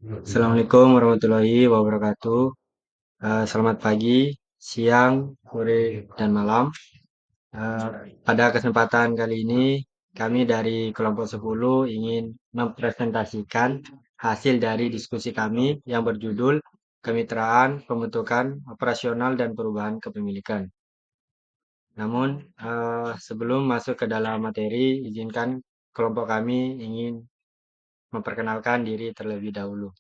Assalamualaikum warahmatullahi wabarakatuh. Selamat pagi, siang, sore, dan malam. Eh, Pada kesempatan kali ini, kami dari kelompok 10 ingin mempresentasikan hasil dari diskusi kami yang berjudul Kemitraan, Pembentukan Operasional dan Perubahan Kepemilikan. Namun, sebelum masuk ke dalam materi, izinkan kelompok kami ingin memperkenalkan diri terlebih dahulu.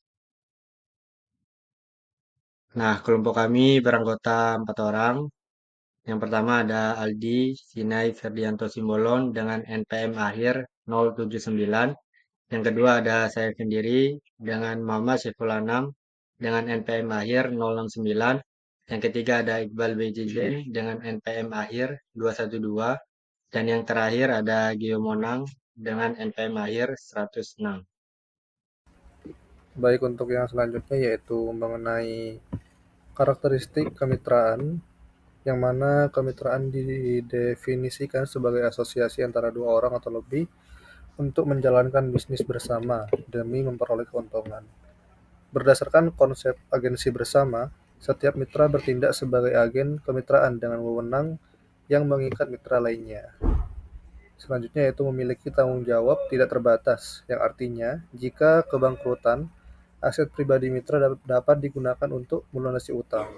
Nah, kelompok kami beranggota 4 orang. Yang pertama ada Aldi Sinai Ferdianto Simbolon dengan NPM akhir 079. Yang kedua ada saya sendiri dengan Muhammad Syaiful Anam dengan NPM akhir 069. Yang ketiga ada Iqbal BJJ dengan NPM akhir 212. Dan yang terakhir ada Gio Monang dengan NPM akhir 106. Baik, untuk yang selanjutnya yaitu mengenai karakteristik kemitraan, yang mana kemitraan didefinisikan sebagai asosiasi antara dua orang atau lebih untuk menjalankan bisnis bersama demi memperoleh keuntungan. Berdasarkan konsep agensi bersama, setiap mitra bertindak sebagai agen kemitraan dengan wewenang yang mengikat mitra lainnya. Selanjutnya yaitu memiliki tanggung jawab tidak terbatas, yang artinya jika kebangkrutan, aset pribadi mitra dapat digunakan untuk melunasi utang.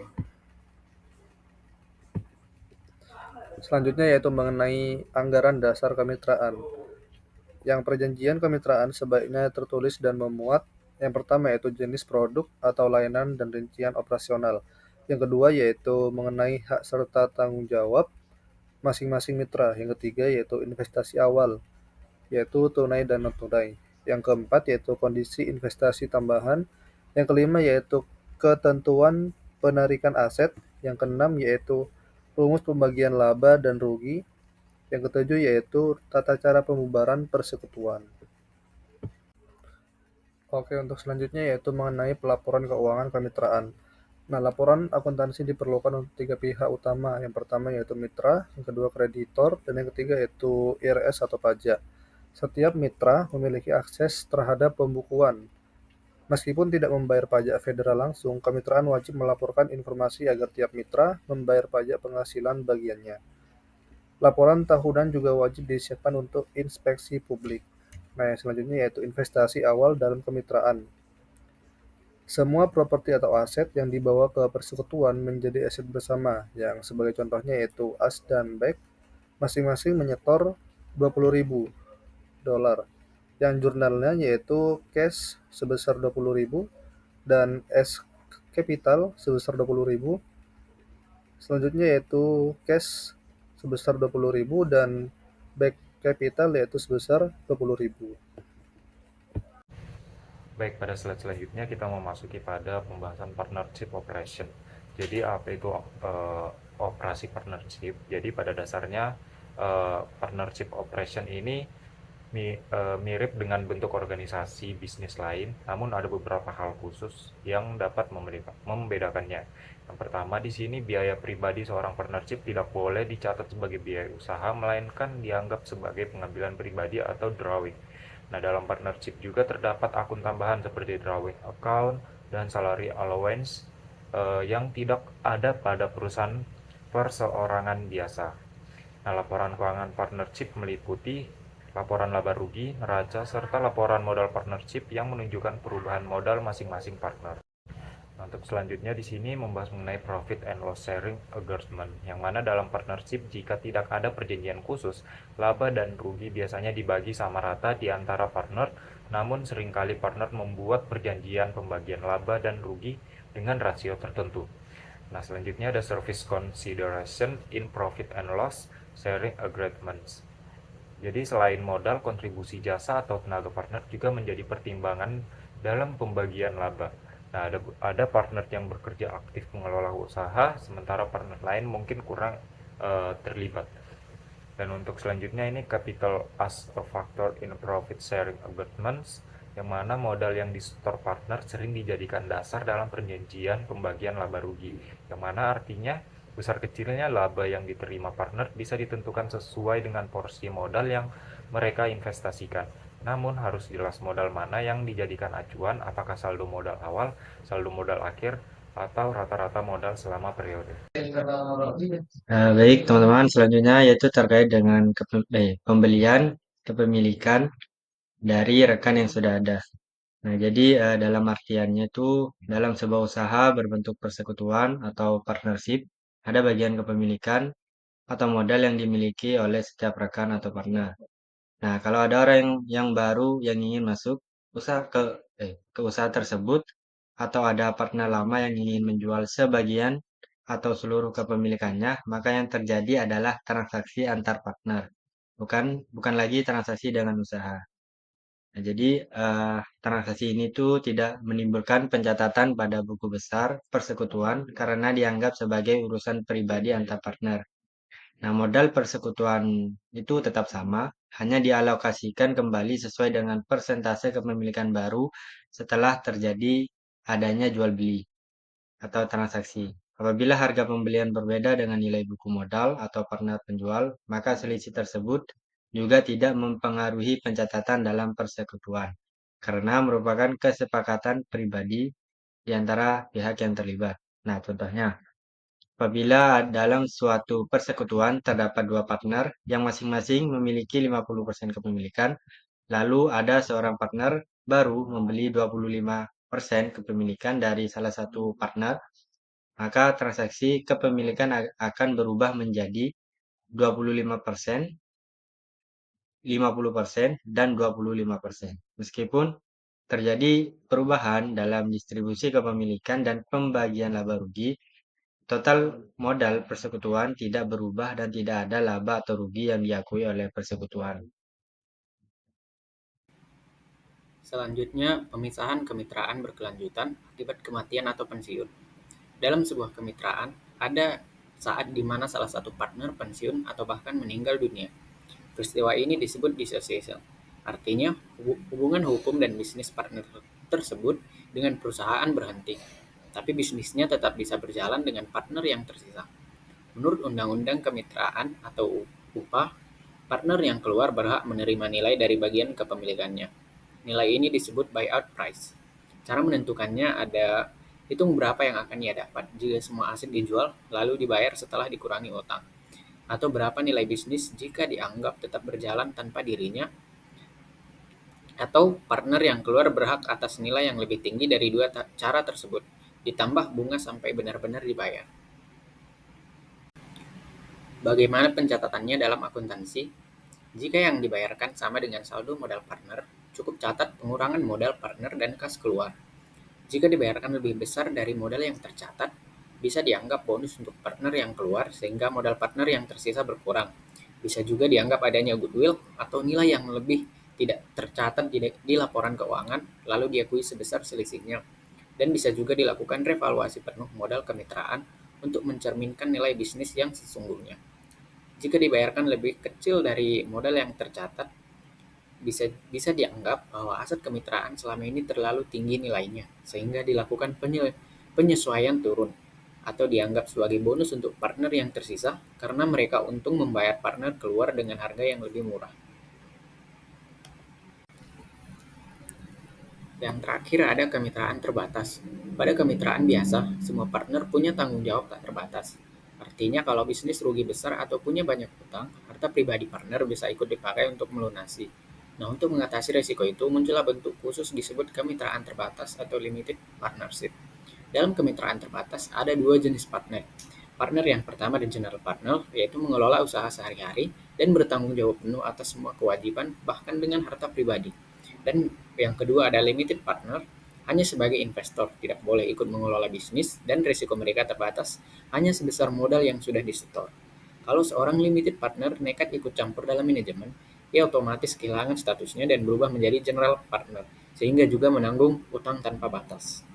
Selanjutnya yaitu mengenai anggaran dasar kemitraan. Yang perjanjian kemitraan sebaiknya tertulis dan memuat yang pertama yaitu jenis produk atau layanan dan rincian operasional. Yang kedua yaitu mengenai hak serta tanggung jawab masing-masing mitra. Yang ketiga yaitu investasi awal, yaitu tunai dan non-tunai. Yang keempat yaitu kondisi investasi tambahan. Yang kelima yaitu ketentuan penarikan aset. Yang keenam yaitu rumus pembagian laba dan rugi. Yang ketujuh yaitu tata cara pembubaran persekutuan. Oke, untuk selanjutnya yaitu mengenai pelaporan keuangan kemitraan. Nah, laporan akuntansi diperlukan untuk tiga pihak utama. Yang pertama yaitu mitra, yang kedua kreditor, dan yang ketiga yaitu IRS atau pajak. Setiap mitra memiliki akses terhadap pembukuan. Meskipun tidak membayar pajak federal langsung, kemitraan wajib melaporkan informasi agar tiap mitra membayar pajak penghasilan bagiannya. Laporan tahunan juga wajib disiapkan untuk inspeksi publik. Nah, yang selanjutnya yaitu investasi awal dalam kemitraan. Semua properti atau aset yang dibawa ke persekutuan menjadi aset bersama, yang sebagai contohnya yaitu as dan bag, masing-masing menyetor 20.000 dolar. Yang jurnalnya yaitu cash sebesar 20.000 dan S capital sebesar 20.000. Selanjutnya yaitu cash sebesar 20.000 dan back capital yaitu sebesar 20.000. Baik, pada slide selanjutnya kita memasuki pada pembahasan partnership operation. Jadi apa itu operasi partnership? Jadi pada dasarnya partnership operation ini mirip dengan bentuk organisasi bisnis lain, namun ada beberapa hal khusus yang dapat membedakannya. Yang pertama, di sini biaya pribadi seorang partnership tidak boleh dicatat sebagai biaya usaha, melainkan dianggap sebagai pengambilan pribadi atau drawing. Nah, dalam partnership juga terdapat akun tambahan seperti drawing account dan salary allowance yang tidak ada pada perusahaan perseorangan biasa. Nah, laporan keuangan partnership meliputi laporan laba rugi, neraca, serta laporan modal partnership yang menunjukkan perubahan modal masing-masing partner. Nah, untuk selanjutnya di sini membahas mengenai profit and loss sharing agreement, yang mana dalam partnership jika tidak ada perjanjian khusus, laba dan rugi biasanya dibagi sama rata di antara partner, namun seringkali partner membuat perjanjian pembagian laba dan rugi dengan rasio tertentu. Nah, selanjutnya ada service consideration in profit and loss sharing agreements. Jadi selain modal, kontribusi jasa atau tenaga partner juga menjadi pertimbangan dalam pembagian laba. Nah, ada partner yang bekerja aktif mengelola usaha, sementara partner lain mungkin kurang terlibat. Dan untuk selanjutnya ini capital as a factor in profit sharing agreements, yang mana modal yang disetor partner sering dijadikan dasar dalam perjanjian pembagian laba rugi, yang mana artinya besar kecilnya laba yang diterima partner bisa ditentukan sesuai dengan porsi modal yang mereka investasikan. Namun harus jelas modal mana yang dijadikan acuan, apakah saldo modal awal, saldo modal akhir, atau rata-rata modal selama periode. Baik teman-teman, selanjutnya yaitu terkait dengan pembelian kepemilikan dari rekan yang sudah ada. Nah, jadi dalam artiannya itu dalam sebuah usaha berbentuk persekutuan atau partnership, ada bagian kepemilikan atau modal yang dimiliki oleh setiap rekan atau partner. Nah, kalau ada orang yang baru yang ingin masuk usaha ke usaha tersebut atau ada partner lama yang ingin menjual sebagian atau seluruh kepemilikannya, maka yang terjadi adalah transaksi antar partner, bukan bukan lagi transaksi dengan usaha. Nah, jadi transaksi ini tuh tidak menimbulkan pencatatan pada buku besar persekutuan karena dianggap sebagai urusan pribadi antar partner. Nah, modal persekutuan itu tetap sama, hanya dialokasikan kembali sesuai dengan persentase kepemilikan baru setelah terjadi adanya jual beli atau transaksi. Apabila harga pembelian berbeda dengan nilai buku modal atau partner penjual, maka selisih tersebut juga tidak mempengaruhi pencatatan dalam persekutuan, karena merupakan kesepakatan pribadi di antara pihak yang terlibat. Nah, contohnya, apabila dalam suatu persekutuan terdapat dua partner yang masing-masing memiliki 50% kepemilikan, lalu ada seorang partner baru membeli 25% kepemilikan dari salah satu partner, maka transaksi kepemilikan akan berubah menjadi 25%, 50%, dan 25%. Meskipun terjadi perubahan dalam distribusi kepemilikan dan pembagian laba rugi, total modal persekutuan tidak berubah dan tidak ada laba atau rugi yang diakui oleh persekutuan. Selanjutnya, pemisahan kemitraan berkelanjutan akibat kematian atau pensiun. Dalam sebuah kemitraan, ada saat di mana salah satu partner pensiun atau bahkan meninggal dunia. Peristiwa ini disebut dissociation. Artinya, hubungan hukum dan bisnis partner tersebut dengan perusahaan berhenti, tapi bisnisnya tetap bisa berjalan dengan partner yang tersisa. Menurut Undang-Undang Kemitraan atau UPA, partner yang keluar berhak menerima nilai dari bagian kepemilikannya. Nilai ini disebut buyout price. Cara menentukannya ada hitung berapa yang akan ia dapat jika semua aset dijual lalu dibayar setelah dikurangi utang. Atau berapa nilai bisnis jika dianggap tetap berjalan tanpa dirinya. Atau partner yang keluar berhak atas nilai yang lebih tinggi dari dua cara tersebut, ditambah bunga sampai benar-benar dibayar. Bagaimana pencatatannya dalam akuntansi? Jika yang dibayarkan sama dengan saldo modal partner, cukup catat pengurangan modal partner dan kas keluar. Jika dibayarkan lebih besar dari modal yang tercatat, bisa dianggap bonus untuk partner yang keluar sehingga modal partner yang tersisa berkurang. Bisa juga dianggap adanya goodwill atau nilai yang lebih tidak tercatat di laporan keuangan lalu diakui sebesar selisihnya. Dan bisa juga dilakukan revaluasi penuh modal kemitraan untuk mencerminkan nilai bisnis yang sesungguhnya. Jika dibayarkan lebih kecil dari modal yang tercatat, bisa bisa dianggap bahwa aset kemitraan selama ini terlalu tinggi nilainya, sehingga dilakukan penyesuaian turun, atau dianggap sebagai bonus untuk partner yang tersisa karena mereka untung membayar partner keluar dengan harga yang lebih murah. Yang terakhir ada kemitraan terbatas. Pada kemitraan biasa, semua partner punya tanggung jawab tak terbatas. Artinya kalau bisnis rugi besar atau punya banyak hutang, harta pribadi partner bisa ikut dipakai untuk melunasi. Nah, untuk mengatasi risiko itu, muncullah bentuk khusus disebut kemitraan terbatas atau limited partnership. Dalam kemitraan terbatas, ada dua jenis partner. Partner yang pertama the general partner, yaitu mengelola usaha sehari-hari dan bertanggung jawab penuh atas semua kewajiban, bahkan dengan harta pribadi. Dan yang kedua ada limited partner, hanya sebagai investor, tidak boleh ikut mengelola bisnis dan risiko mereka terbatas, hanya sebesar modal yang sudah disetor. Kalau seorang limited partner nekat ikut campur dalam manajemen, ia otomatis kehilangan statusnya dan berubah menjadi general partner, sehingga juga menanggung utang tanpa batas.